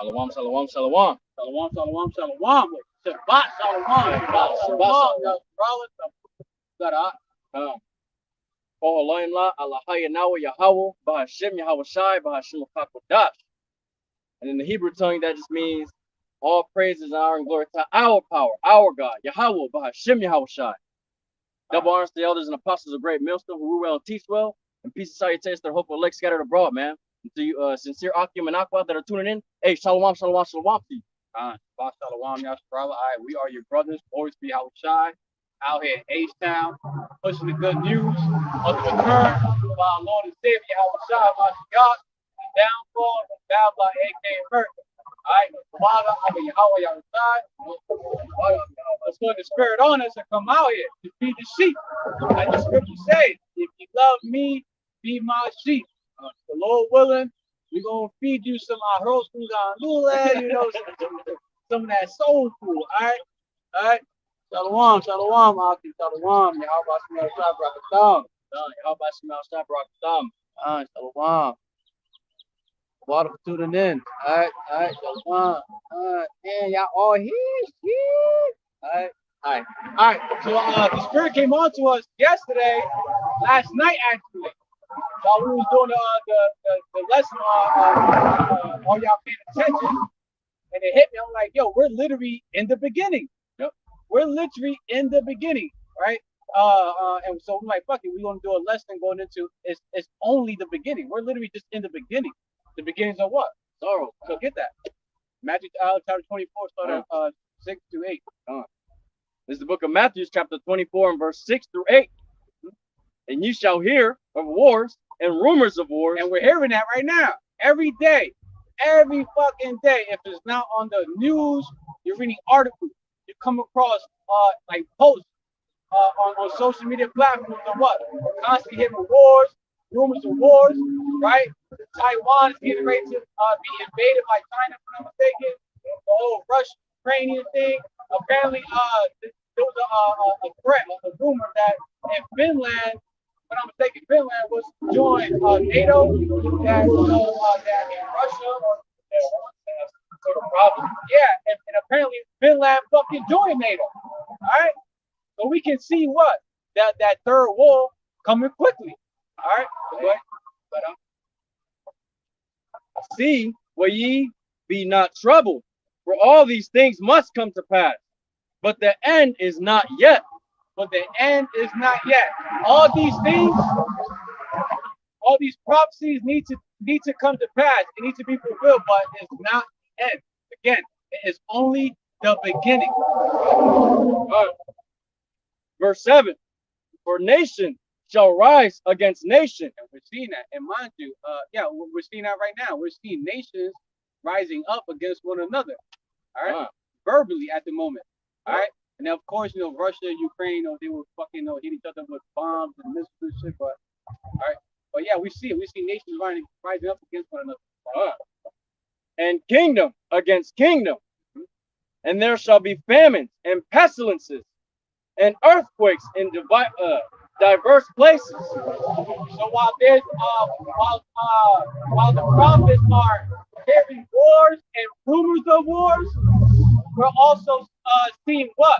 Shalom, shalom, shalom. Shalom, shalom, shalom. Shabbat, shalom. Shabbat, shalom. YAHAWAH BAHASHAM YAHAWASHI THAWADAH. And in the Hebrew tongue, that just means all praises, honor, and glory to our power, our God, YAHAWAH BAHASHAM YAHAWASHI. Double honors to the elders and apostles of great millstone who rule well and teach well, and peace and salutations to the hopeful elect scattered abroad, man. And to you, sincere Akim and Aqua that are tuning in, hey, shalom, shalom, shalom to you. Shabbat, shalom, Yasharala. We are your brothers, boys, be out shy, out here in H-Town, pushing the good news of the return of our Lord and Savior, Yahawashi, God, the downfall of Babylon, a.k.a. America. All right, THAWADAH, Yahawah. Let's put the spirit on us and come out here to feed the sheep. Like the scripture says, if you love me, feed my sheep. The Lord willing, we're going to feed you some arroz con gandules, you know, some of that soul food, all right? All right? Shalom, shalom, Aki, shalom. Yahawashi Rataza Bahashaam. Shalom. Water for tuning in. All right, shalom. Man, y'all all here, shit. All right. So the spirit came on to us yesterday, last night actually, while we was doing the lesson all y'all paying attention, and it hit me. I'm like, yo, we're literally in the beginning. Yep. We're literally in the beginning, right? And so we're like, fuck it, we're gonna do a lesson going into it's only the beginning. We're literally just in the beginning. The beginnings of what? Sorrow. So get that. Matthew chapter 24, starting 6 to 8. This is the book of Matthew, chapter 24, and verse 6 through 8. And you shall hear of wars and rumors of wars. And we're hearing that right now. Every day. Every fucking day. If it's not on the news, you're reading articles. You come across like posts on social media platforms or what? We're constantly hearing wars, rumors of wars, right? Taiwan is getting ready to be invaded by China, if I'm not mistaken. The whole Russian-Ukrainian thing. Apparently, there was a threat, a rumor that in Finland, if I'm not mistaken, Finland was joined NATO, that in Russia or sort of problem. Yeah, and apparently Finland fucking joined NATO. All right, so we can see what that third war coming quickly. All right, but see, where ye be not troubled, for all these things must come to pass, but the end is not yet. But the end is not yet. All these things, all these prophecies need to come to pass. It needs to be fulfilled, but it's not the end. Again, it is only the beginning. Verse 7, for nation shall rise against nation. And we're seeing that. And mind you, we're seeing that right now. We're seeing nations rising up against one another. All right. Verbally at the moment. All right. And of course, Russia, Ukraine, they were fucking hit each other with bombs and missiles and shit. But all right. But yeah, we see it. We see nations rising up against one another. And kingdom against kingdom. And there shall be famines and pestilences and earthquakes in diverse places. So while there's while the prophets are hearing wars and rumors of wars, we're also seeing what?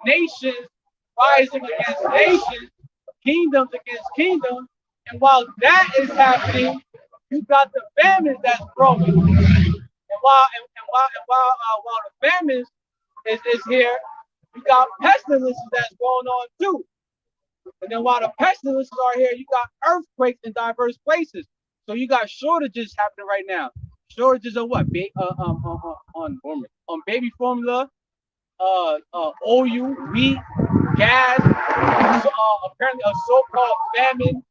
Nations rising against nations, kingdoms against kingdoms, and while that is happening, you got the famines that's growing. And while the famines is here, you got pestilences that's going on too. And then while the pestilences are here, you got earthquakes in diverse places. So you got shortages happening right now. Shortages of what? On baby formula, oil, wheat, gas. Apparently a so-called famine,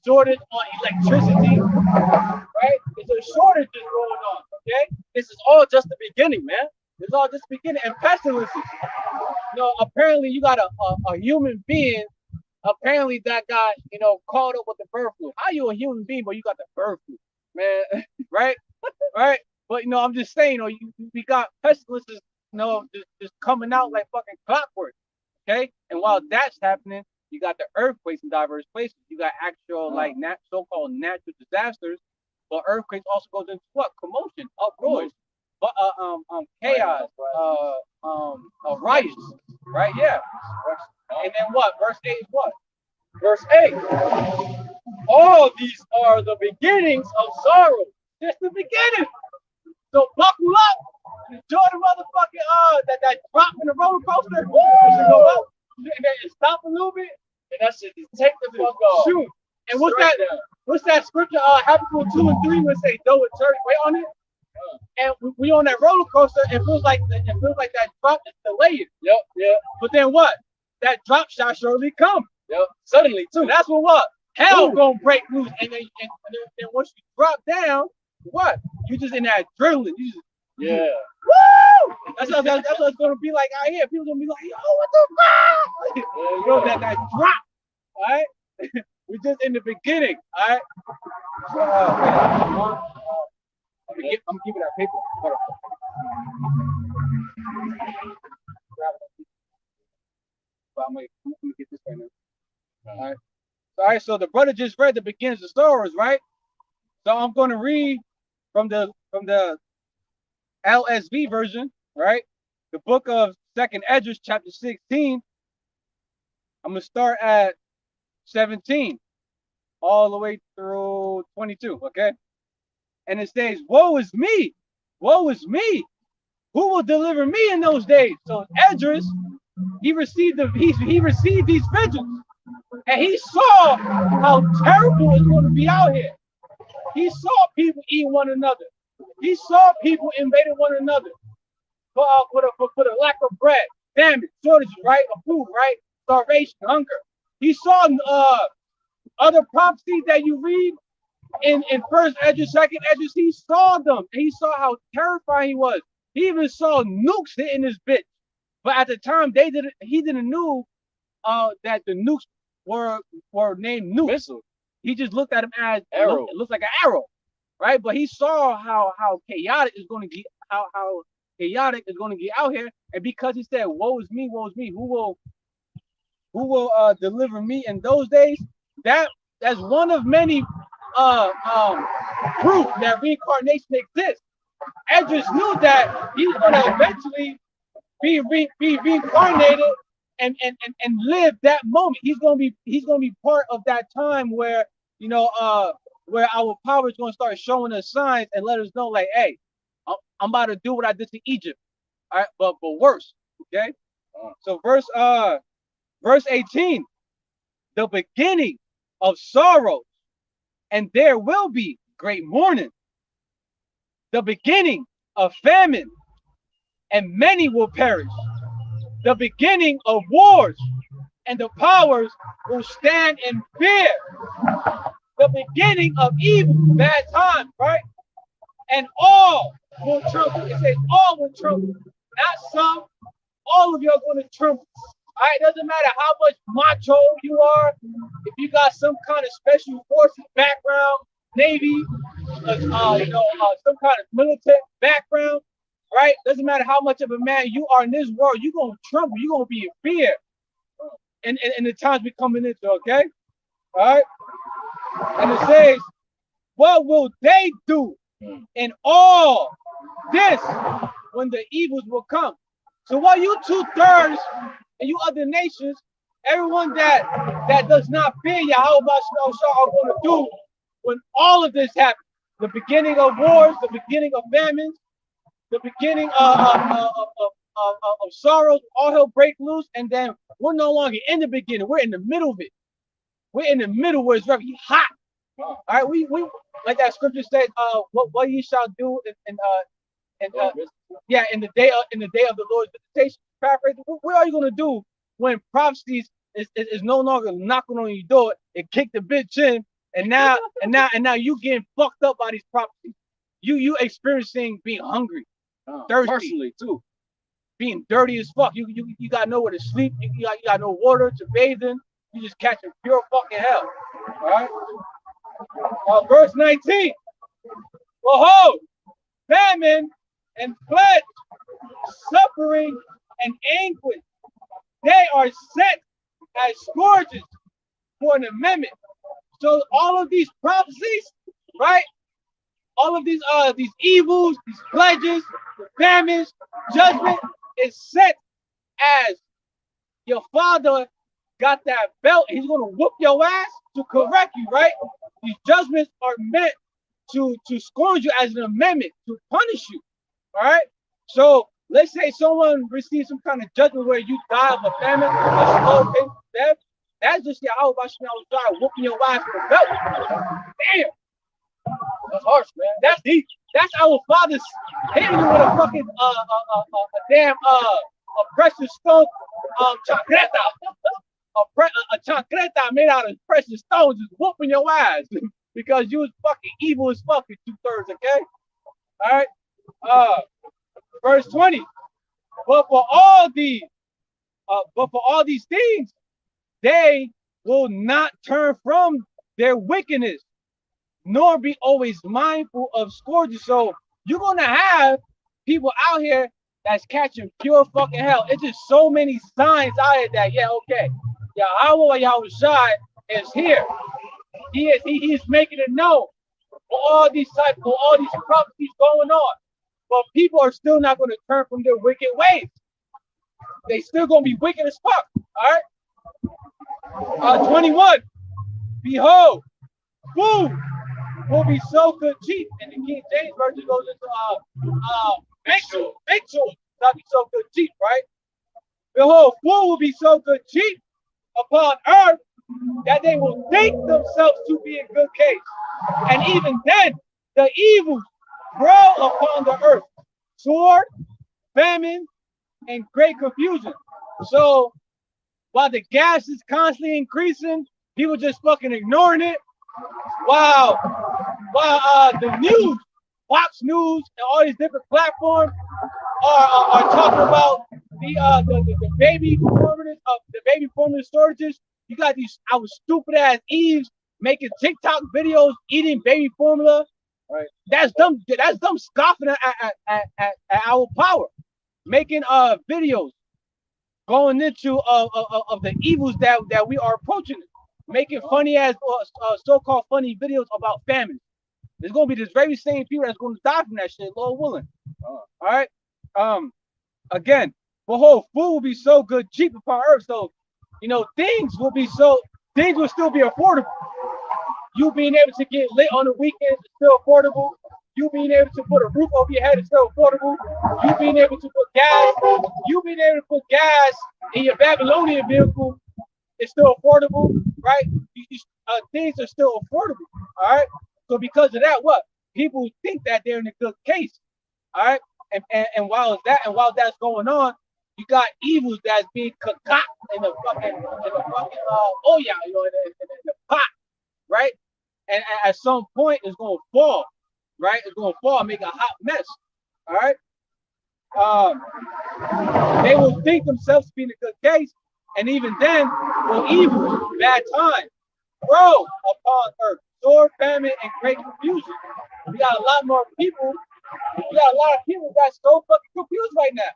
shortage on electricity. Right? There's a shortage going on. Okay, this is all just the beginning, man. It's all just the beginning. And pestilences. Apparently you got a human being. Apparently that got caught up with the bird flu. How you a human being, but you got the bird flu, man? Right, right. But I'm just saying, we got pestilences, just coming out like fucking clockwork. Okay, and while that's happening, you got the earthquakes in diverse places. You got actual so-called natural disasters, but earthquakes also goes into what? Commotion, uproars. chaos, riots, right? Yeah. And then what? Verse 8 is what? Verse 8. All these are the beginnings of sorrow. Just the beginning. So buckle up. Enjoy the motherfucking that drop in the roller coaster. Go up and then stop a little bit. And that shit just take the fuck off. Shoot. And what's Straight that? down. What's that scripture? Habakkuk 2 and 3 would say, "Though it turn wait on it." And we on that roller coaster. It feels like that drop is delayed. Yep. But then what? That drop shall surely come. Yep. Suddenly too. And that's what? Hell gonna break loose. And then once you drop down, what? You just in that adrenaline. You just yeah. Woo! That's what it's gonna be like out here. People gonna be like, yo, what the fuck? You know that drop. All right. We're just in the beginning. All right. So, I'm keeping that paper. Hold on. I'm gonna get this right now. All right. All right. So the brother just read the beginnings of sorrows, right? So I'm going to read from the LSV version, right? The book of Second Esdras, chapter 16. I'm gonna start at 17, all the way through 22. Okay. And it says, "Woe is me! Woe is me! Who will deliver me in those days?" So Esdras, he received these visions, and he saw how terrible it's going to be out here. He saw people eating one another. He saw people invading one another for the lack of bread, famine, shortages, right, of food, right, starvation, hunger. He saw other prophecies that you read in First Esdras, Second Esdras. He saw them, and he saw how terrifying he was. He even saw nukes hitting his bitch. But at the time, he didn't know that the nukes were named nukes. Missile. He just looked at them as arrow. It looks like an arrow, right? But he saw how chaotic is going to get how chaotic is going to get out here, and because he said, "Woe is me, woe is me," who will deliver me in those days? That's one of many proof that reincarnation exists. Esdras knew that he's going to eventually be reincarnated and live that moment. He's gonna be part of that time where where our power is gonna start showing us signs and let us know, like, hey, I'm about to do what I did to Egypt. All right, but worse. Okay. So verse 18, the beginning of sorrows, and there will be great mourning. The beginning of famine, and many will perish. The beginning of wars, and the powers will stand in fear. The beginning of evil, bad times, right? And all will tremble. It says all will tremble, not some. All of you are going to tremble. All right, doesn't matter how much macho you are, if you got some kind of special forces background, Navy, some kind of military background, right? Doesn't matter how much of a man you are in this world, you're going to tremble. You're going to be in fear in the times we're coming into, okay? All right? And it says, what will they do in all this when the evils will come? So while you 2/3 and you other nations, everyone that does not fear Yahawah are going to do when all of this happens. The beginning of wars, the beginning of famines, the beginning of sorrows, all hell break loose, and then we're no longer in the beginning. We're in the middle of it. We're in the middle where it's very hot. All right, we like that scripture says, what ye shall do in the day of the Lord's visitation. Paraphrase. What are you gonna do when prophecies is no longer knocking on your door and kick the bitch in, and now you getting fucked up by these prophecies? You experiencing being hungry, thirsty, personally too, being dirty as fuck. You got nowhere to sleep. You got no water to bathe in. You just catching pure fucking hell. All right. Verse 19. Behold, famine and pledge, suffering and anguish, they are set as scourges for an amendment. So all of these prophecies, right, all of these evils, these pledges, the famines, judgment is set as your father got that belt. He's gonna whoop your ass to correct you, right? These judgments are meant to scourge you as an amendment to punish you. All right. So let's say someone receives some kind of judgment where you die of a famine, a slow death. That's just Yahawah Bahasham Yahawashi whooping your ass with a belt. Damn. That's harsh, man. That's deep. That's our fathers hitting you with a fucking a damn a precious stone chancleta. A chancleta made out of precious stones is whooping your ass because you was fucking evil as fuck in 2/3, okay? All right. Verse 20. But for all these things, they will not turn from their wickedness, nor be always mindful of scourges. So you're gonna have people out here that's catching pure fucking hell. It's just so many signs out here that okay, Yahawah Yahawashi is here. He's making it known for all these cycles, for all these prophecies going on. But people are still not going to turn from their wicked ways. They still going to be wicked as fuck. All right. 21. Behold, food will be so good cheap. And the King James version goes into victuals. Not be so good cheap, right? Behold, food will be so good cheap upon earth that they will think themselves to be in good case. And even then, the evils grow upon the earth: sword, famine, and great confusion. So while the gas is constantly increasing, people just fucking ignoring it. While the news, Fox News, and all these different platforms are talking about the baby formula shortages. You got these our stupid ass Eves making TikTok videos eating baby formula. Right. That's them scoffing at our power, making videos going into of the evils that we are approaching, making funny ass so-called funny videos about famine. There's gonna be this very same people that's gonna die from that shit, Lord willing. All right. Again, behold, food will be so good cheap upon earth. So things will still be affordable. You being able to get lit on the weekends is still affordable. You being able to put a roof over your head is still affordable. You being able to put gas in your Babylonian vehicle is still affordable, right? Things are still affordable, all right? So because of that, what? People think that they're in a good case, all right? And while that's going on, you got evils that's being concocted in the fucking oh yeah, in the pot, right? And at some point, it's going to fall, right? It's going to fall and make a hot mess, all right? They will think themselves to be in a good case, and even then, will evil, bad time, grow upon earth, sword, famine, and great confusion. We got a lot more people. We got a lot of people that's so fucking confused right now.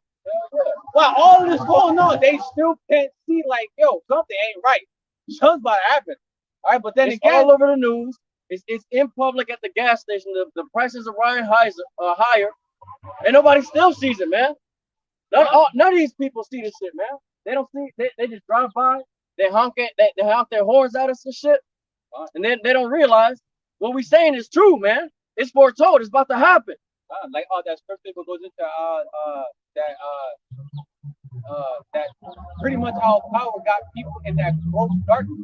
While all of this going on, they still can't see like, something ain't right. Something's about to happen. All right, but then it's again, all over the news. It's in public at the gas station. The prices are running higher, and nobody still sees it, man. None of these people see this shit, man. They don't see. They just drive by. They honk their horns at us and shit, and then they don't realize what we saying is true, man. It's foretold. It's about to happen. Like that scripture goes into that pretty much our power got people in that gross darkness.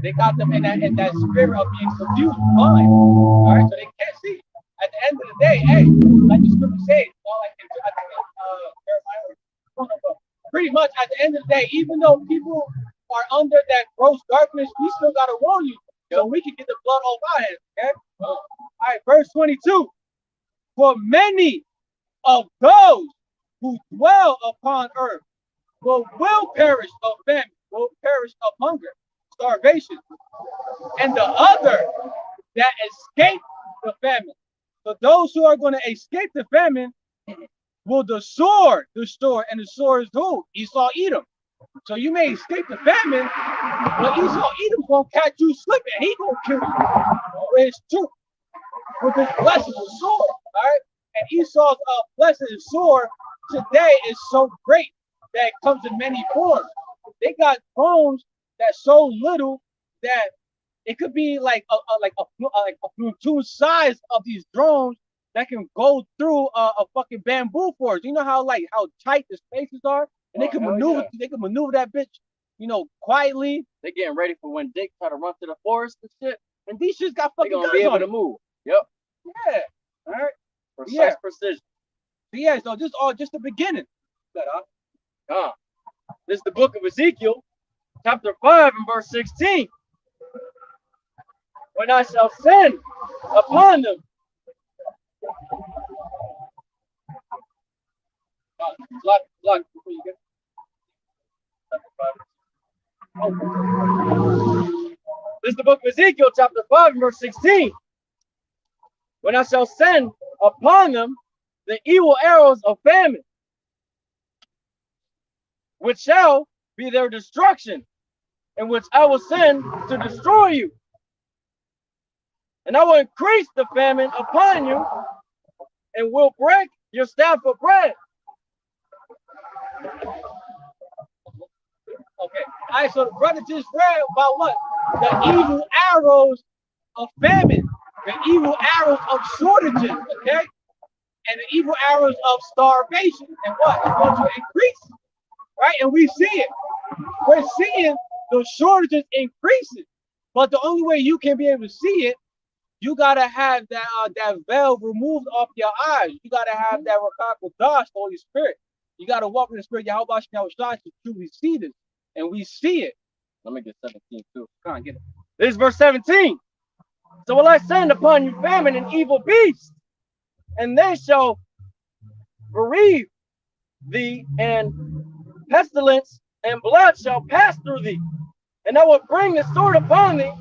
They got them in that spirit of being confused blind. All right, so they can't see. At the end of the day, hey, like the scripture says, pretty much at the end of the day, even though people are under that gross darkness, we still gotta warn you so we can get the blood off our hands. Okay. All right, verse 22. For many of those who dwell upon earth will perish of famine, will perish of hunger, starvation, and the other that escape the famine. So those who are going to escape the famine will the sword destroy, and the sword is who? Esau Edom. So you may escape the famine, but Esau Edom's going to catch you slipping. He going to kill you. It's true. with his blessing and sword. All right, and Esau's blessing and sword today is so great that it comes in many forms. They got drones that's so little that it could be like a platoon size of these drones that can go through a fucking bamboo forest. You know how tight the spaces are, and they can maneuver. Yeah. They can maneuver that bitch, quietly. They getting ready for when Dick try to run to the forest and shit. And these shits got fucking guns on. They gonna be able to move. Yep. Yeah. All right. Precise precision. So yeah. So this is all just the beginning. This is the book of Ezekiel, chapter 5 and verse 16. When I shall send upon them block before you get This is the book of Ezekiel, chapter 5 and verse 16. When I shall send upon them the evil arrows of famine, which shall be their destruction, and which I will send to destroy you. And I will increase the famine upon you, and will break your staff of bread. Okay. All right, so the brother just read about what? The evil arrows of famine, the evil arrows of shortages, okay? And the evil arrows of starvation. And what? It's going to increase, right? And we see it. We're seeing the shortages increasing. But the only way you can be able to see it, you gotta have that veil removed off your eyes. You gotta have that YAHAWAH, Holy Spirit. You gotta walk in the Spirit, YAHAWASHI W4Y, to truly see this. And we see it. Let me get 17 too. Come on, get it. This is verse 17. So will I send upon you famine and evil beasts, and they shall bereave thee, and pestilence and blood shall pass through thee. And I will bring the sword upon thee.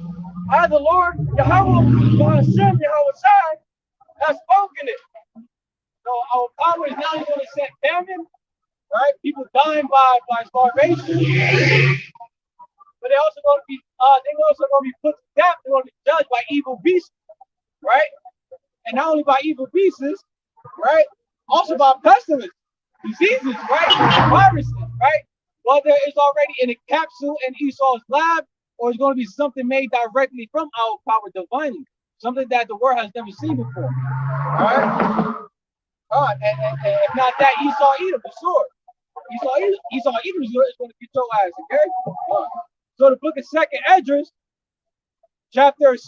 I, the Lord, YAHAWAH BAHASHAM YAHAWASHI, has spoken it. So our power is now going to set famine, right? People dying by starvation. But they're also going to be put to death. They're going to be judged by evil beasts, right? And not only by evil beasts, right? Also by pestilence, diseases, right? Viruses, right? Whether it's already in a capsule in Esau's lab, or it's going to be something made directly from our power divinely, something that the world has never seen before. All right? And if not that, Esau Edom, for sure. Esau Edom is going to get your ass, okay? So the book of 2nd Esdras, chapter 6,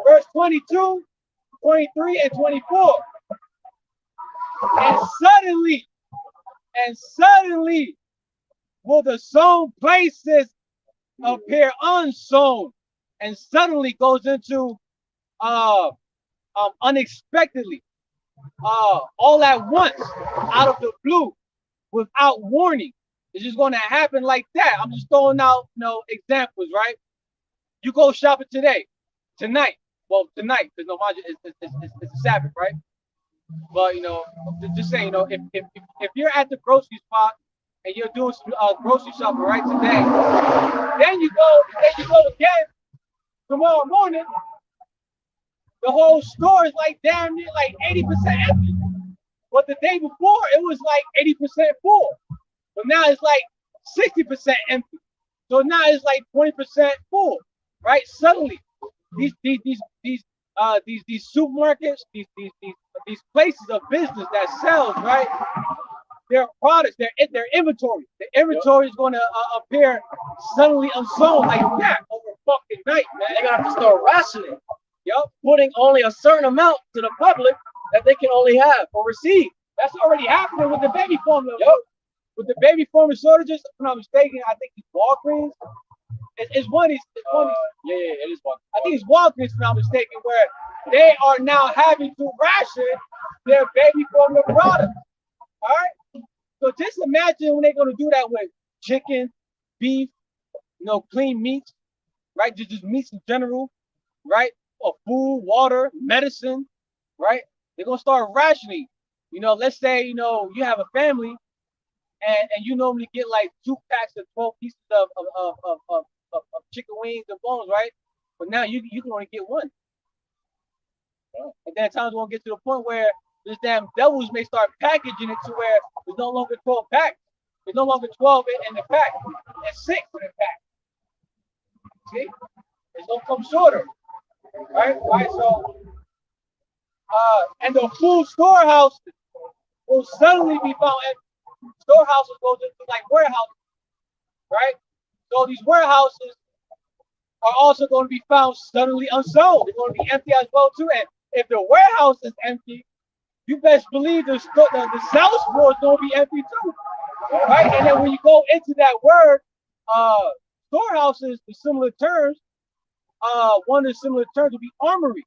verse 22, 23, and 24. And suddenly will the sown places appear unsown, and suddenly goes into unexpectedly, all at once, out of the blue, without warning. It's just going to happen like that. I'm just throwing out, examples, right? You go shopping tonight, because it's a Sabbath, right? But just saying, if you're at the grocery spot and you're doing some grocery shopping right today, then you go again tomorrow morning, the whole store is like damn near like 80% empty. But the day before it was like 80% full. But now it's like 60% empty. So now it's like 20% full, right? Suddenly, these supermarkets, these places of business that sells, right? Their products, their inventory. The inventory is going to appear suddenly unsown like that over fucking night, man. They're gonna have to start rationing. Yep. Putting only a certain amount to the public that they can only have or receive. That's already happening with the baby formula. Yep. With the baby formula shortages, if I'm not mistaken, I think it's Walgreens. It's one of these. Yeah, it is Walgreens. I think it's Walgreens, if I'm not mistaken, where they are now having to ration their baby formula products. All right. So just imagine when they're going to do that with chicken, beef, clean meats, right? Just meats in general, right? Or food, water, medicine, right? They're going to start rationing. Let's say, you have a family and you normally get like 2 packs of 12 pieces of chicken wings and bones, right? But now you can only get one. And then times won't get to the point where this damn devils may start packaging it to where there's no longer 12 packs. There's no longer 12 in the pack. It's 6 in the pack. See? It's gonna come shorter. Right? Right? So and the food storehouse will suddenly be found empty. Storehouses go to like warehouses, right? So these warehouses are also going to be found suddenly unsold. They're going to be empty as well too. And if the warehouse is empty, you best believe the sales floor is going to be empty too, right? And then when you go into that word, storehouses, the similar terms, one of the similar terms would be armory.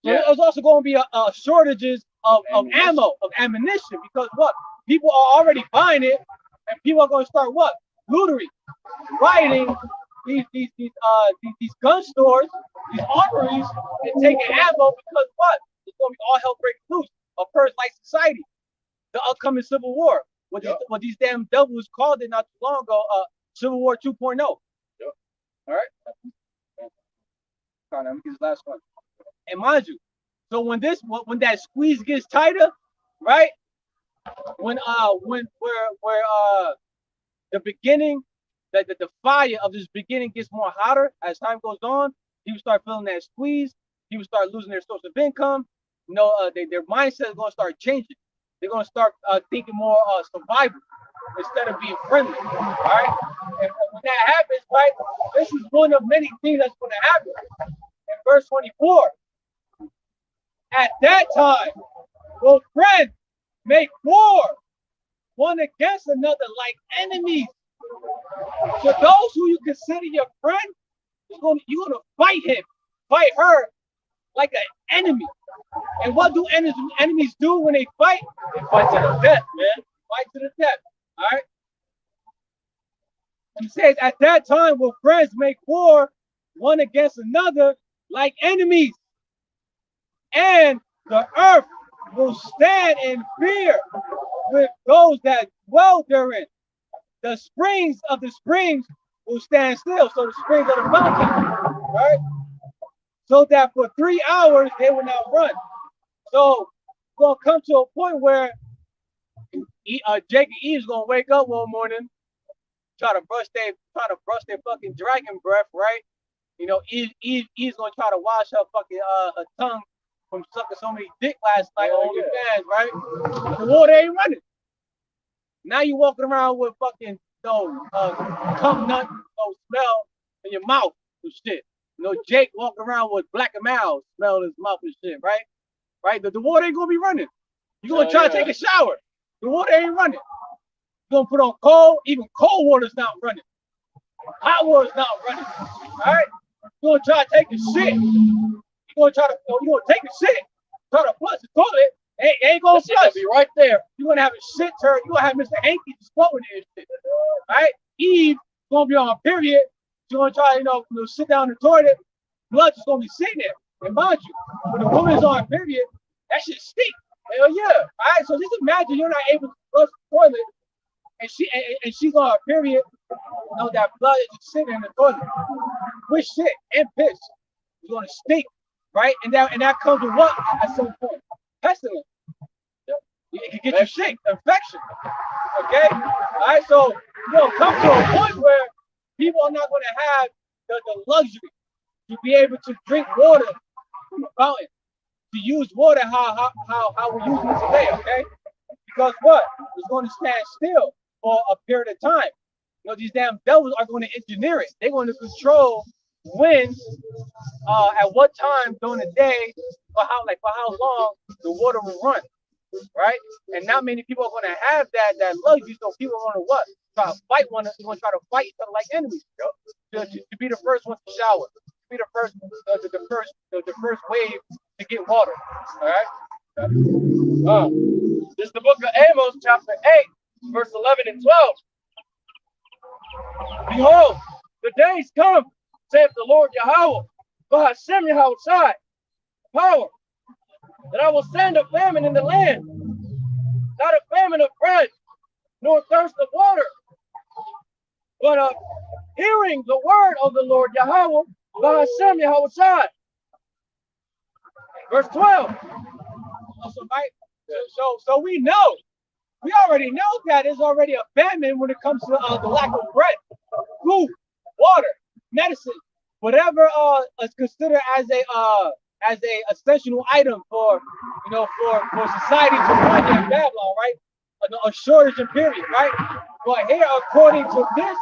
So there's also going to be shortages of ammo, of ammunition, because what? People are already buying it, and people are going to start what? Looting, rioting these gun stores, these armories, and taking ammo because what? It's going to be all hell breaking loose. A first like society, the upcoming civil war, what these damn devils called it not too long ago, Civil War 2.0. Yep. All right. Let me get this last one. And mind you, so when that squeeze gets tighter, right? When the beginning, the fire of this beginning gets more hotter as time goes on, people start feeling that squeeze. People start losing their source of income. You know, their mindset is going to start changing. They're going to start thinking more survival instead of being friendly. All right, and when that happens, right, this is one of many things that's going to happen. In verse 24, at that time, will friends make war one against another like enemies. So those who you consider your friend, you're going to fight him, fight her like an enemy. And what do enemies do when they fight? They fight to the death, man. Fight to the death. All right. And it says, at that time will friends make war one against another like enemies. And the earth will stand in fear with those that dwell therein. The springs of the springs will stand still. So the springs of the fountain, right? So that for 3 hours they will not run. So it's gonna come to a point where Jake and Eve's gonna wake up one morning, try to brush their fucking dragon breath, right? You know, Eve's gonna try to wash her fucking her tongue from sucking so many dick last night on your fans, right? The water ain't running. Now you walking around with fucking cum nut smell in your mouth and shit. You know, Jake walking around with black and mild smell in his mouth and shit, right? Right? The water ain't gonna be running. You're gonna try to take a shower. The water ain't running. You're gonna put on cold, even cold water's not running. Hot water's not running. Alright? You're gonna try to take a shit. You're gonna take a shit, try to flush the toilet. Ain't gonna flush. Be right there. You're gonna have a shit turn. You're gonna have Mr. Hanky just floating in shit. Right? Eve gonna be on a period. She's gonna try, sit down in the toilet. Blood is gonna be sitting there. And mind you, when the woman's on a period, that shit stink. Hell yeah. All right. So just imagine you're not able to flush the toilet, and she's on a period. You know that blood is just sitting in the toilet with shit and piss. It's gonna stink, right? And that comes with what at some point? Pestilence. It can get you sick, infection. Okay? All right, so come to a point where people are not going to have the luxury to be able to drink water from a fountain, to use water how we're using it today, okay? Because what? It's going to stand still for a period of time. These damn devils are going to engineer it. They're going to control when, at what time during the day, for how long the water will run, right? And not many people are going to have that luxury. So people are going to what? Try to fight one. They're going to try to fight each other like enemies. To be the first one to shower. To be the first wave to get water. All right. This is the book of Amos, chapter 8, verse 11 and 12. Behold, the days come, saith the Lord Yahawah Bahashem Yahawashi, power, that I will send a famine in the land, not a famine of bread, nor thirst of water, but of hearing the word of the Lord YAHAWAH BAHASHAM YAHAWASHI. Verse 12. Also, right? So we know. We already know that there's already a famine when it comes to the lack of bread, food, water, medicine, whatever is considered as a essential item for for society to run in Babylon, right? A shortage in period, right? But here, according to this,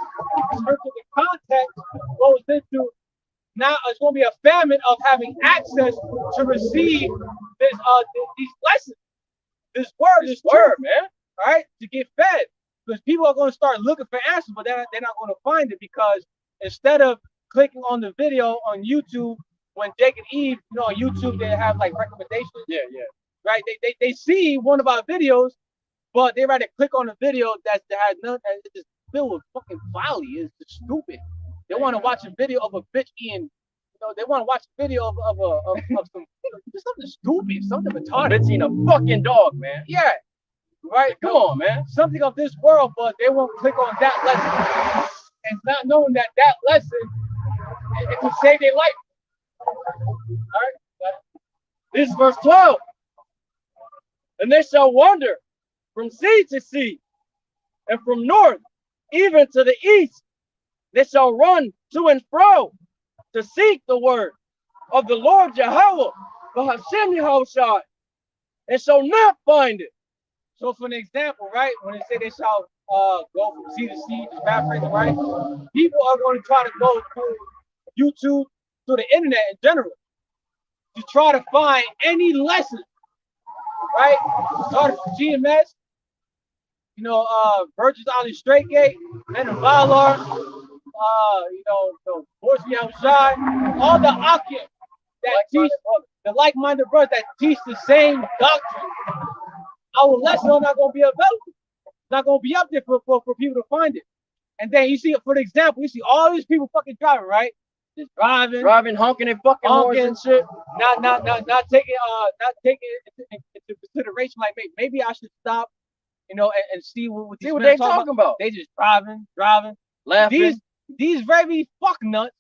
in terms of the context, goes into now it's going to be a famine of having access to receive these lessons, this word, man. All right, to get fed, because people are going to start looking for answers, but they're not going to find it, because instead of clicking on the video on YouTube, when Jake and Eve, on YouTube, they have like recommendations. Yeah. Right, they see one of our videos, but they rather click on a video that has nothing. It's just filled with fucking folly. It's just stupid. They want to watch a video of a bitch eating. They want to watch a video of some something stupid, something retarded. Bitch eating a fucking dog, man. Yeah. Right? Come on, man. Something of this world, but they won't click on that lesson. And not knowing that lesson, it could save their life. All right? This is verse 12. And they shall wander from sea to sea, and from north even to the east. They shall run to and fro to seek the word of the Lord YAHAWAH BAHASHAM YAHAWASHI, and shall not find it. So for an example, right, when they say they shall go from sea to sea, just paraphrasing, right? People are going to try to go through YouTube, through the internet in general, to try to find any lesson, right? Started from GMS, Virgins Island Straight Gate, Men of Valor, Voice of Yahawashi, all the Akim that teach, the like-minded brothers that teach the same doctrine. Our lessons are not going to be available. It's not going to be up there for people to find it. And then you see, for example, you see all these people fucking driving, right? Just driving, honking and fucking horns and shit. Not taking into consideration. Like maybe I should stop, and see what they're talking about. They just driving, laughing. These very fuck nuts,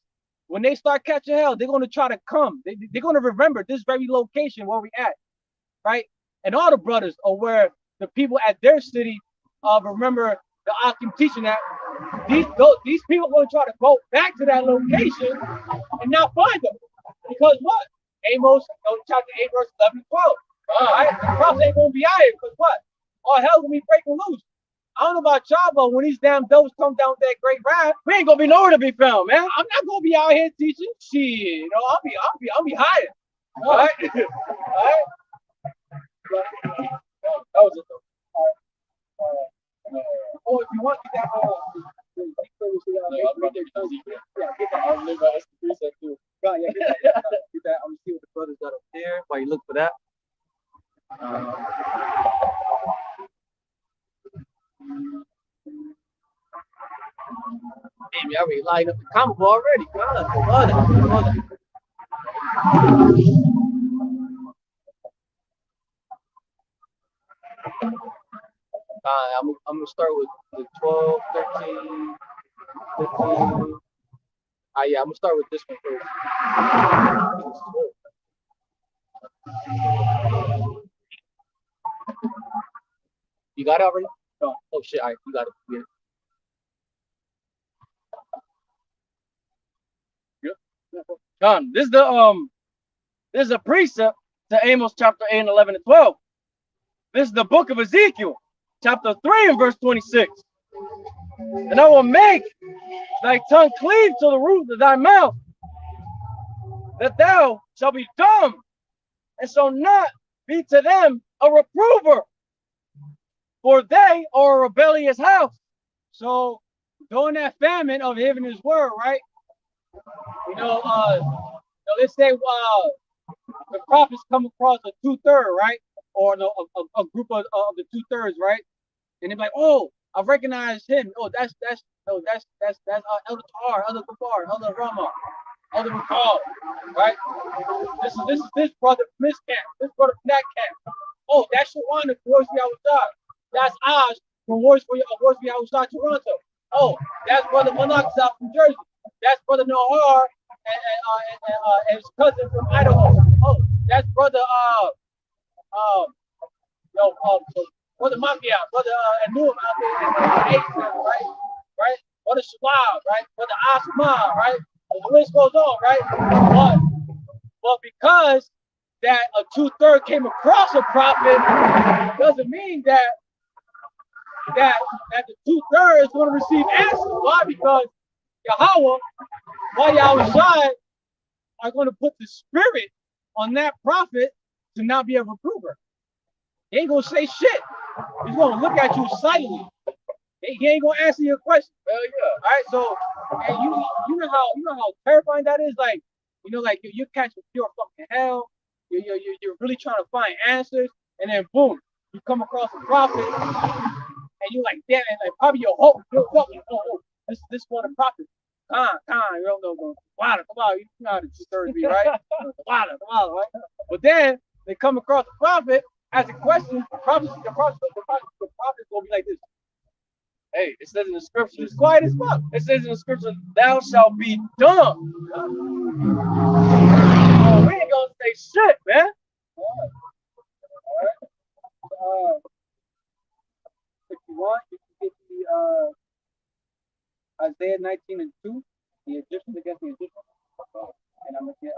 when they start catching hell, they're gonna try to come. They're gonna remember this very location where we at, right? And all the brothers are where the people at their city remember the Akim teaching that these people are going to try to go back to that location and not find them. Because what? Amos chapter 8, verse 11 and 12. All right? The prophets ain't going to be out here because what? All hell's going to be breaking loose. I don't know about y'all, but when these damn doves come down with that great wrath, we ain't going to be nowhere to be found, man. I'm not going to be out here teaching. Shit, I'll be hiding. All right? All right? That was it though. Oh, if you want to get that, get that. I'm gonna see what the brothers got up there while you look for that. Damn, you already lined up the combo already. I'm gonna start with the 12, 13, 15. Yeah, I'm gonna start with this one first. You got it already? No. Oh shit! All right, you got it. Good. John, this is a precept to Amos chapter 8 and 11 and 12. This is the book of Ezekiel, chapter 3 and verse 26. And I will make thy tongue cleave to the roof of thy mouth, that thou shalt be dumb, and shall not be to them a reprover, for they are a rebellious house. So during that famine of hearing his word, right? Let's say the prophets come across a 2/3, right? Or a group of the 2/3, right? And they're like, oh, I recognize him. Oh, that's Elder Tar, Elder Kafar, Elder Rama, Elder McCall, right? This is this brother from this camp, this brother from that camp. Oh, that's Shawana from Voice of Yahawashi. That's Oz from Voice of Yahawashi Toronto. Oh, that's Brother Monarch's out from Jersey. That's Brother Nohar and his cousin from Idaho. Oh, that's Brother Brother Mafia, Brother Anum out there in Asia, right? Right? Brother Shabab, right? Brother Asma, right? The list goes on, right? But because that a 2/3 came across a prophet doesn't mean that the 2/3 is going to receive answers. Why? Because Yahawah, YAHAWASHI are going to put the spirit on that prophet to not be able to prove her. He ain't gonna say shit. He's gonna look at you silently. He ain't gonna answer your question. Hell yeah. All right, so and you know how terrifying that is. Like like you catch a pure fucking hell. You're really trying to find answers, and then boom, you come across a prophet, and you like damn, and like probably your hope. Oh, this one a prophet. Come on, you don't know. Come on, you know how the 2/3 be, right? Come on, right? But then they come across a prophet. As a question, the prophet will be like this. Hey, it says in the scriptures. It's quiet as fuck. It says in the scriptures, thou shalt be dumb. We ain't gonna say shit, man. All right. If you want, you can get the Isaiah 19:2, the Egyptians against the Egyptians. And I'm gonna get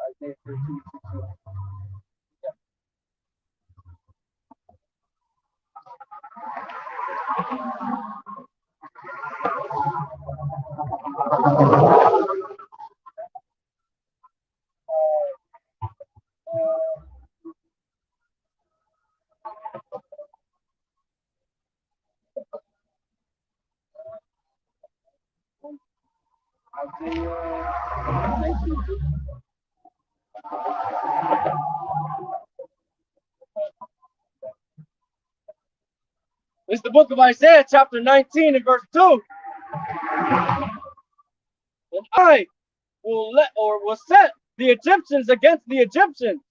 Isaiah 13:16. Isaiah 19:2. It's the book of Isaiah, chapter 19 and verse 2. And I will set the Egyptians against the Egyptians,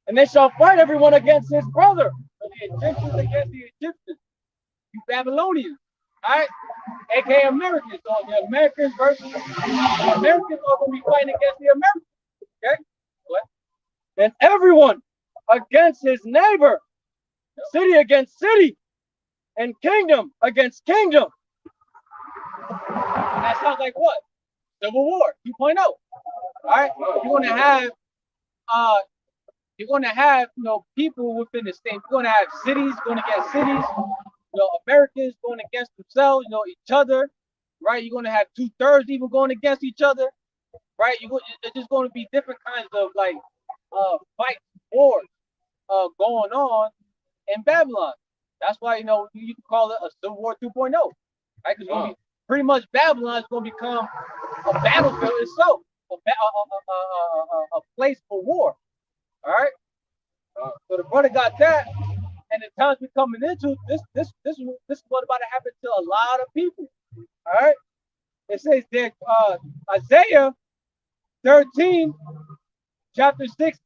and they shall fight everyone against his brother. So the Egyptians against the Egyptians. You Babylonians. All right? AKA Americans. So the Americans versus the Americans are going to be fighting against the Americans. Okay? What? And everyone against his neighbor, city against city, and kingdom against kingdom. That sounds like what? Civil War 2.0. All right? You're going to have people within the state. You're going to have cities going against cities. Americans going against themselves, each other, right? You're going to have 2/3 even going against each other, right? It's just going to be different kinds of like fight wars going on in Babylon. That's why you can call it a Civil War 2.0, right? Because pretty much Babylon is going to become a battlefield itself, a place for war. All right. So the brother got that. And the times we're coming into, this is what about to happen to a lot of people. All right. It says there, Isaiah 13, chapter 6.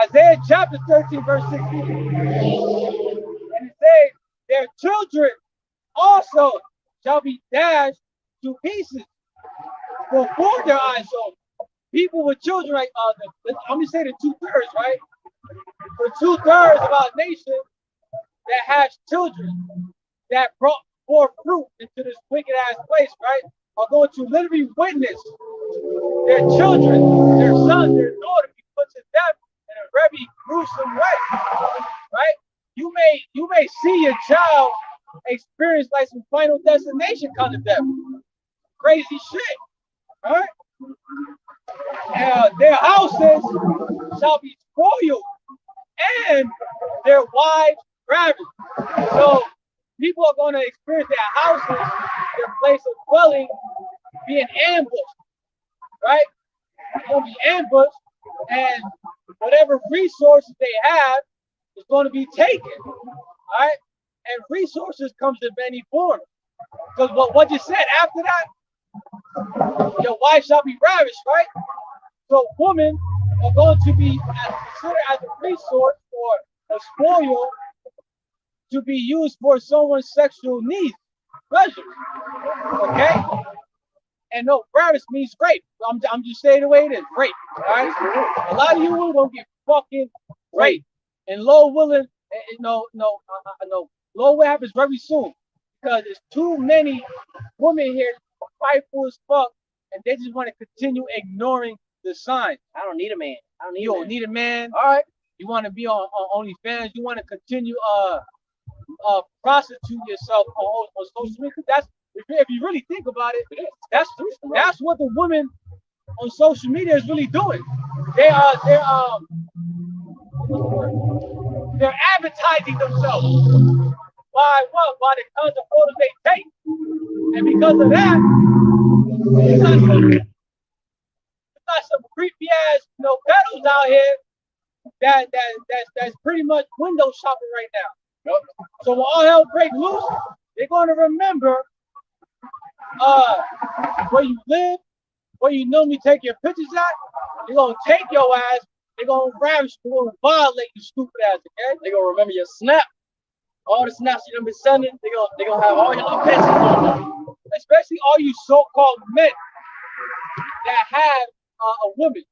Isaiah chapter 13, verse 16. And it says, their children also shall be dashed to pieces before their eyes. So people with children, right? I'm gonna say the 2/3, right? For 2/3 of our nation that has children that brought forth fruit into this wicked ass place, right? Are going to literally witness their children, their son, their daughter be put to death in a very gruesome way, right? You may see your child experience like some Final Destination kind of death, crazy shit, all right? Their houses shall be spoiled and their wives ravaged. So people are going to experience their houses, their place of dwelling, being ambushed, right? They're going to be ambushed, and whatever resources they have is going to be taken, all right? And resources comes in many forms. Because what you said after that, your wife shall be ravished, right? So women are going to be considered as a resource or a spoil to be used for someone's sexual needs. pleasure. Okay? And no, ravish means rape. I'm just saying the way it is. Rape. Alright? A lot of you women gonna get fucking raped. And Lord willing, no, Lord will happen very soon. Because there's too many women here spiteful as fuck, and they just want to continue ignoring the signs. I don't need a man. I don't need You a don't man. need a man. All right. You want to be on OnlyFans. You want to continue prostitute yourself on social media. That's if you really think about it, that's what the women on social media is really doing. They're advertising themselves. By what? By the kinds of photos they take. And because of that, you got some creepy ass, pedals out here that's pretty much window shopping right now. Yep. So when all hell break loose, they're gonna remember where you live, where you normally take your pictures at. They're gonna take your ass. They're gonna ravish you, gonna violate you, stupid ass. Okay? They're gonna remember your snap. All the snaps you done been sending, they gonna have all your little pictures on them. Especially all you so-called men that have a woman.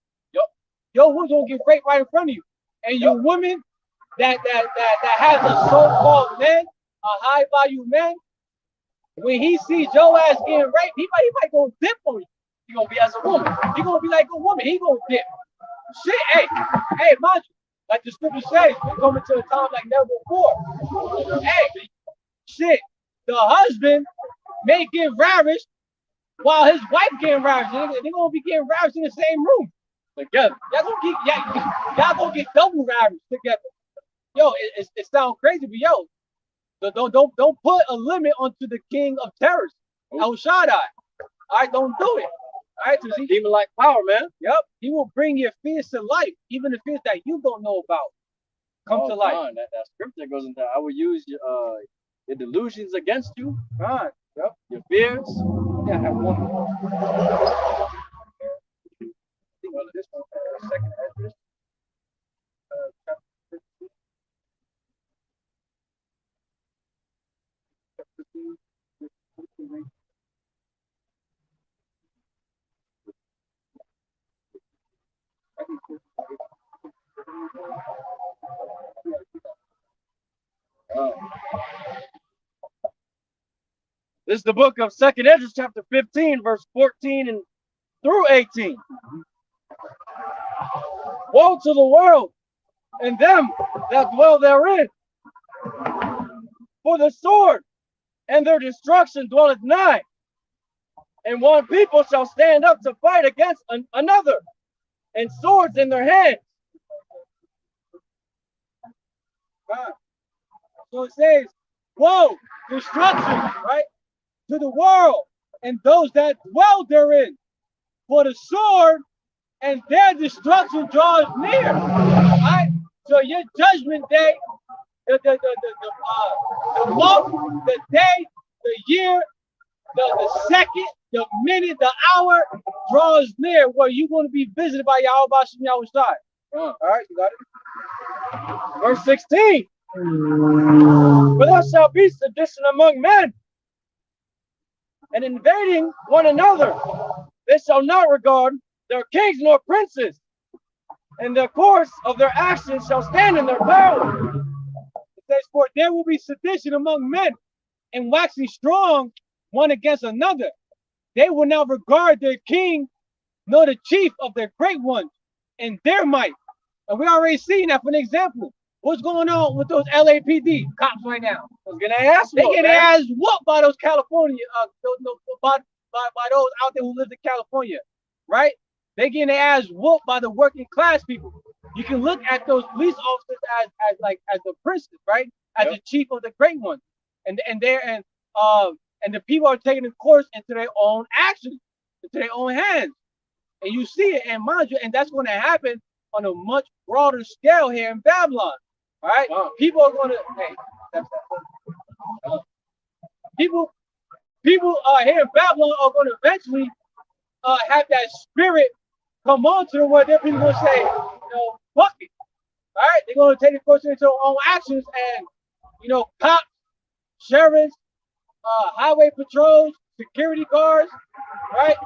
Your woman's gonna get raped right in front of you. And your woman that has a so-called man, a high-value man, when he sees your ass getting raped, he might go dip on you. He gonna be as a woman. He gonna be like a woman. He gonna dip. Shit, hey, mind you, like the scripture says, we're coming to a time like never before. Hey, shit, the husband may get ravished while his wife getting ravished. They're gonna be getting ravished in the same room together. Y'all gonna get double ravished together. Yo, it sounds crazy, but yo, don't put a limit onto the king of terrors, El Shaddai. All right, don't do it. All right, so Demon like power, man. Yep, he will bring your fears to life, even the fears that you don't know about. Come to life. That scripture goes into I will use your delusions against you. Fine. Yep. Your fears. Yeah, I have one more. This one, second address. Chapter 15. This is the book of 2nd Esdras, chapter 15, verse 14 and through 18. Woe to the world and them that dwell therein, for the sword and their destruction dwelleth nigh, and one people shall stand up to fight against another, and swords in their hands. So it says, woe, destruction, right, to the world and those that dwell therein, for the sword and their destruction draws near. Right? So your judgment day, the month, the day, the year, the second, the minute, the hour draws near where you're going to be visited by YAHAWAH BAHASHAM YAHAWASHI. All right, you got it? Verse 16. For there shall be sedition among men, and invading one another. They shall not regard their kings nor princes, and the course of their actions shall stand in their power. It says, for there will be sedition among men, and waxing strong one against another. They will not regard their king nor the chief of their great ones and their might. And we already seen that for an example. What's going on with those LAPD cops right now? They get their ass whooped by those California, by those out there who live in California, right? They getting their ass whooped by the working class people. You can look at those police officers as the princes, right? As the chief of the great ones, and the people are taking the course into their own actions, into their own hands, and you see it, and mind you, and that's going to happen on a much broader scale here in Babylon. All right, people are going to people here in Babylon are going to eventually have that spirit come on to them where they're people going to say, fuck it. All right, they're going to take the course into their own actions, and cops, sheriffs, highway patrols, security guards, right?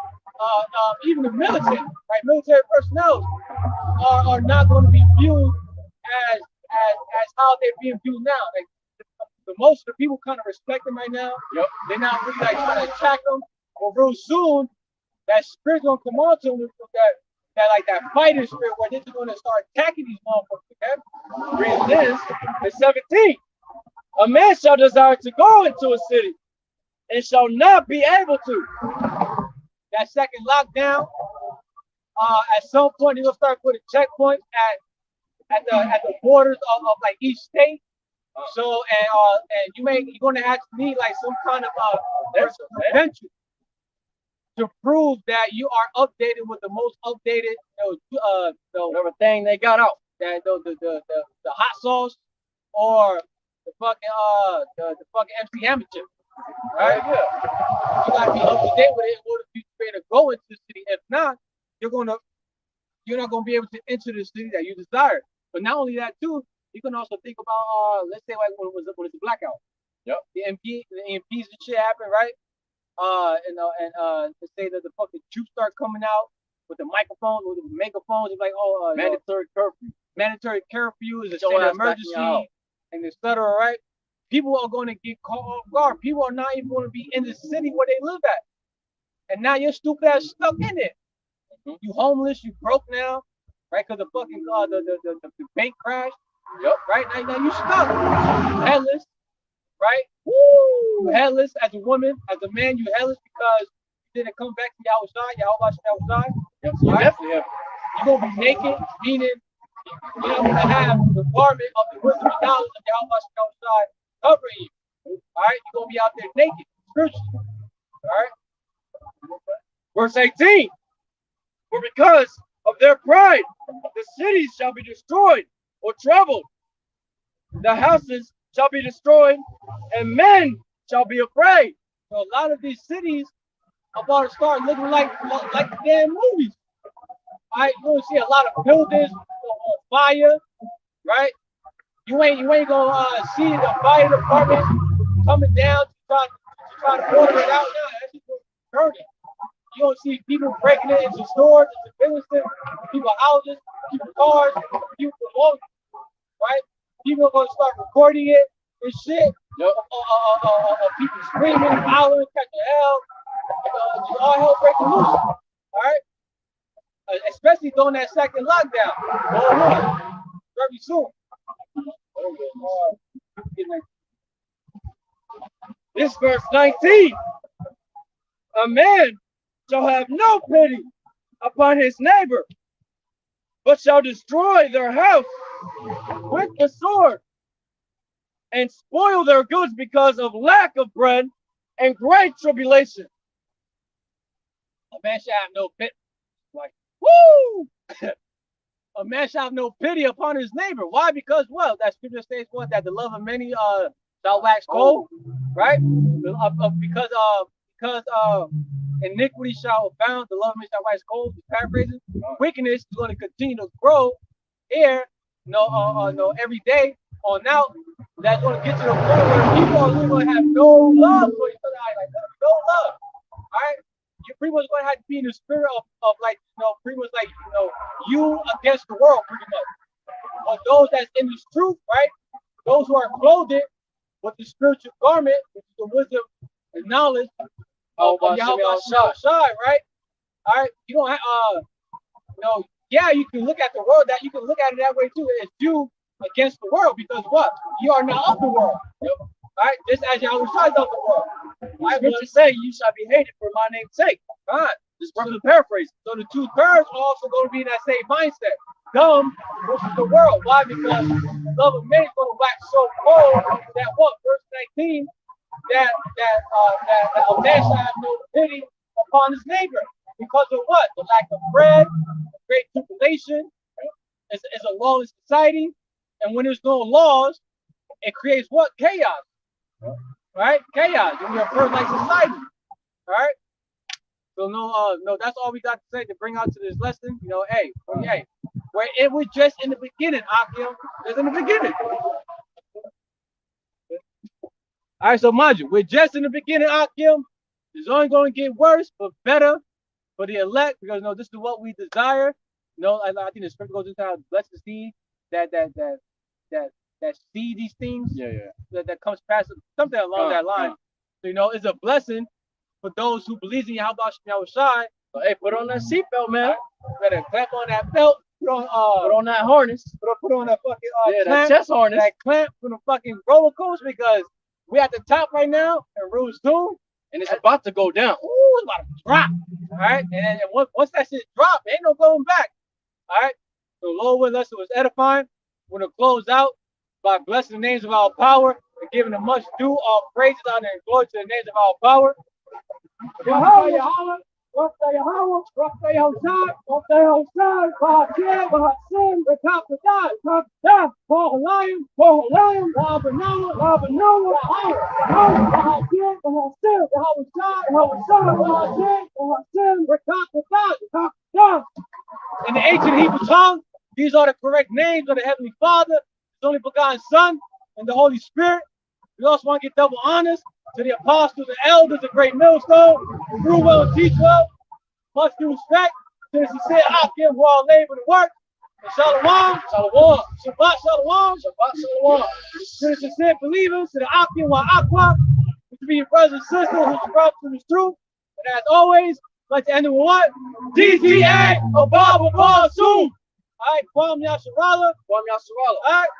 Even the military, right? Military personnel are not going to be viewed as how they're being viewed now. Like the most of the people kind of respect them right now. Yep. They're not really like trying to attack them. But real soon, that spirit's gonna come on to them with that fighting spirit where they're just gonna start attacking these motherfuckers. Okay? Read this, the 17th. A man shall desire to go into a city and shall not be able to. That second lockdown, at some point they're gonna start putting checkpoints at the borders of like each state. So and you're gonna actually need like some kind of prevention to prove that you are updated with the most updated, Everything they got out. that the hot sauce or the fucking MC Hammer chip. Right? Yeah. You gotta be up to date with it in order for you to be able to go into the city. If not, you're not gonna be able to enter the city that you desire. But not only that too, you can also think about let's say like when it's a blackout. Yep. The EMPs and shit happen, right? Let's say that the fucking troops start coming out with the microphones, with the megaphones, it's like mandatory curfew. Mandatory curfew is a Your state of ass backing emergency, out. and etc. Right? People are going to get caught off guard. People are not even going to be in the city where they live at, and now you're stupid ass stuck in it. You homeless, you broke now, right? Because the fucking the bank crashed. Yep. Right now you stuck. You headless, right? Woo! You headless as a woman, as a man, you headless because you didn't come back to YAHAWAH outside. Yep. So Right? definitely have. You're gonna be naked, meaning you're not gonna have the garment of the wisdom and knowledge of YAHAWAH outside covering you. All right, you're gonna be out there naked, spiritually. All right. Verse 18. For because of their pride, the cities shall be destroyed or troubled. The houses shall be destroyed, and men shall be afraid. So a lot of these cities are about to start looking like the damn movies. All right, you're gonna see a lot of buildings on fire, right? You ain't gonna see the fire department coming down to try to order it out now. That's just burning. You don't see people breaking it into stores, into businesses, people's houses, people's cars, people's belongings, right? People are gonna start recording it and shit. Yep. People screaming, howling, catching hell. Just all hell breaking loose. All right. Especially during that second lockdown. Going on very soon. This verse 19. A man shall have no pity upon his neighbor, but shall destroy their house with the sword and spoil their goods because of lack of bread and great tribulation. A man shall have no pity. Like, woo! A man shall have no pity upon his neighbor. Why? Because what? That scripture states what? That the love of many shall wax cold, right? Because iniquity shall abound, the love of many shall wax cold. Paraphrasing. Wickedness is going to continue to grow here, every day on out. That's going to get to the point where people are really going to have no love for each other. Like no love. All right. You're pretty much going to have to be in the spirit of like, pretty much like, you against the world, pretty much. But those that's in this truth, right? Those who are clothed with the spiritual garment, which is the wisdom and knowledge of YAHAWASHI, right? All right. You don't have, yeah, you can look at the world you can look at it that way too. It's you against the world because what? You are not of the world. Yep. Right? Just as YAHAWASHI is of the world. The scriptures say you shall be hated for my name's sake. Right. This verse is paraphrased. So the two thirds are also going to be in that same mindset. Dumb versus the world. Why? Because the love of many is going to wax so cold that what? Verse 19, that a man shall have no pity upon his neighbor. Because of what? The lack of bread, great tribulation. It's a lawless society. And when there's no laws, it creates what? Chaos. Right? Chaos. And we're a bird-like society. All right? So no, that's all we got to say to bring out to this lesson. Hey, where it was just in the beginning, Akim. Just in the beginning. All right, so mind you, we're just in the beginning, Akim. It's only going to get worse, but better for the elect, because you know this is what we desire. You know, I think the scripture goes into how blessed is he that see these things. Yeah. That comes past something along that line. So you know, it's a blessing for those who believe in Yahawah Bahashem Yahawashi. So, hey, put on that seatbelt, man. Better clamp on that belt. Put on that harness. Put on that fucking yeah, clamp, that chest harness. That clamp for the fucking roller coaster, because we're at the top right now in Rouge 2. And it's about to go down. Ooh, it's about to drop. All right. And once that shit drop, ain't no going back. All right. So Lord willing, unless it was edifying, we're going to close out by blessing the names of our power and giving them much due, all praises, honor, and glory to the names of our power. Yahawah, Yahawah, Yahawah, Yahawah, Yahawah, Bahashem, Bahashem, Ratazah, Ratazah, Bahashem, Bahashem, Bahashem, in the ancient Hebrew tongue, these are the correct names of the Heavenly Father, His only begotten Son, and the Holy Spirit. We also want to get double honors to the apostles and elders of Great Millstone, who grew well and teach well. Much due respect to the sincere Akim who all labor and work. And Shalom, Shalom, Shabbat Shalom, Shabbat Shalom. To the sincere believers, to the Akim wa Aqua, to be your brothers and sisters who subscribe to this truth. And as always, I'd like to end it with what? DTA, Abba soon. All right, Kwam Yasharala. Kwam Yasharala. All right.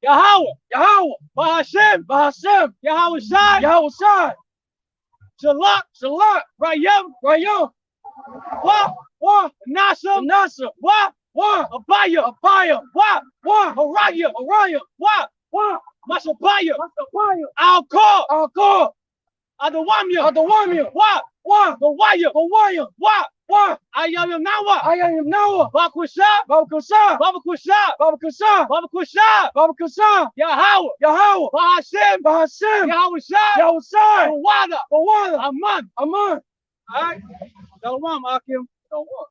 Yahawah, Yahawah, Bahashem, Bahashem, Yahawashi, Yahawashi, Shalak, Shalak, Rayam, Rayam, Wah, Nasam, Nasam, Wah, Abaya, Abaya, Wah, Haraya, Haraya, Wah, Masabaya, Masabaya, Al-Kor, Adawamia, Wah, Hawaya, Wah, Ayam Nawa, Bakusha, Yahawah, Bahashem, Yahawashi, THAWADAH, Aman. All right, Shalom, Akim. Shalom.